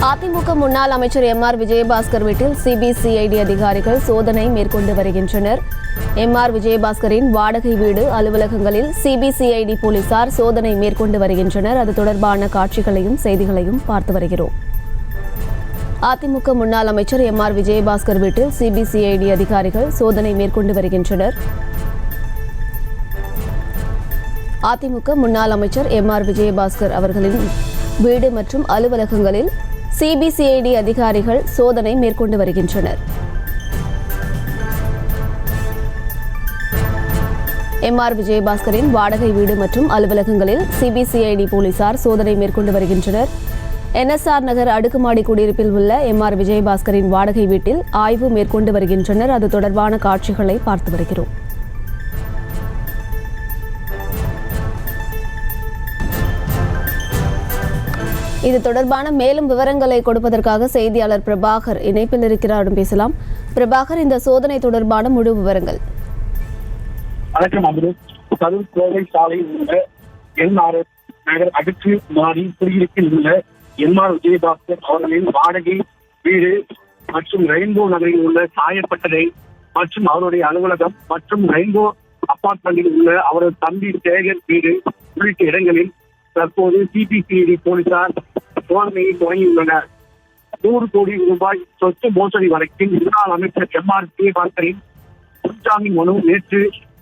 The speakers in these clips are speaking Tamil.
அதிமுக முன்னாள் அமைச்சர் எம்.ஆர். விஜயபாஸ்கர் வீட்டில் சிபிசிஐடி அதிகாரிகள் சோதனை மேற்கொண்டு வருகின்றனர். எம்.ஆர். விஜயபாஸ்கரின் வாடகை வீடு, அலுவலகங்களில் சிபிசிஐடி போலீசார் சோதனை மேற்கொண்டு வருகின்றனர். அது தொடர்பான காட்சிகளையும் செய்திகளையும் பார்த்து வருகிறோம். அதிமுக முன்னாள் அமைச்சர் எம்.ஆர். விஜயபாஸ்கர் வீட்டில் சிபிசிஐடி அதிகாரிகள் சோதனை மேற்கொண்டு வருகின்றனர். அதிமுக முன்னாள் அமைச்சர் எம்.ஆர். விஜயபாஸ்கர் அவர்களின் வீடு மற்றும் அலுவலகங்களில் சிபிசிஐடி அதிகாரிகள் சோதனை மேற்கொண்டு வருகின்றனர். எம்.ஆர். விஜயபாஸ்கரின் வாடகை வீடு மற்றும் அலுவலகங்களில் சிபிசிஐடி போலீசார் சோதனை மேற்கொண்டு வருகின்றனர். என்எஸ்ஆர் நகர் அடுக்குமாடி குடியிருப்பில் உள்ள எம்.ஆர். விஜயபாஸ்கரின் வாடகை வீட்டில் ஆய்வு மேற்கொண்டு வருகின்றனர். அது தொடர்பான காட்சிகளை பார்த்து வருகிறோம். இது தொடர்பான மேலும் விவரங்களை கொடுப்பதற்காக செய்தியாளர் பிரபாகர் இணைப்பில் இருக்கிறார். பேசலாம். பிரபாகர், இந்த சோதனை தொடர்பான முழு விவரங்கள். வணக்கம் அமுது. கரூர் கோவை சாலையில் உள்ள என்ஆர் நகர் அடுக்கு மாடி குடியிருப்பில் உள்ள எம்.ஆர். விஜயபாஸ்கர் அவர்களின் வாடகை வீடு மற்றும் ரெயின்போ நகரில் உள்ள சாயப்பட்டறை மற்றும் அவருடைய அலுவலகம் மற்றும் ரெயின்போ அபார்ட்மெண்டில் உள்ள அவரது தம்பி சேகர் வீடு உள்ளிட்ட இடங்களில் தற்போது சிபிசிஐடி போலீசார் சோதனையை தொடங்கியுள்ளனர். 100 கோடி ரூபாய் சொத்து மோசடி வழக்கில் முன்னாள் அமைச்சர் எம்.ஆர். விஜயபாஸ்கரின் முன்ஜாமீன் மனு நேற்று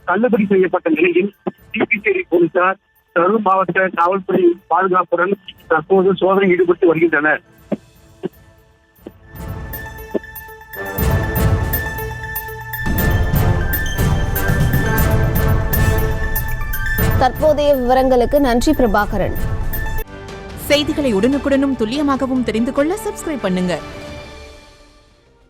தள்ளுபடி செய்யப்பட்ட நிலையில் சிபிசிஐடி போலீசார் கரூர் மாவட்ட காவல்துறை பாதுகாப்புடன் தற்போது சோதனை ஈடுபட்டு வருகின்றனர். தற்போதைய விவரங்களுக்கு நன்றி பிரபாகரன். செய்திகளை உடனுக்குடனும் துல்லியமாகவும் தெரிந்து கொள்ள சப்ஸ்கிரைப் பண்ணுங்க.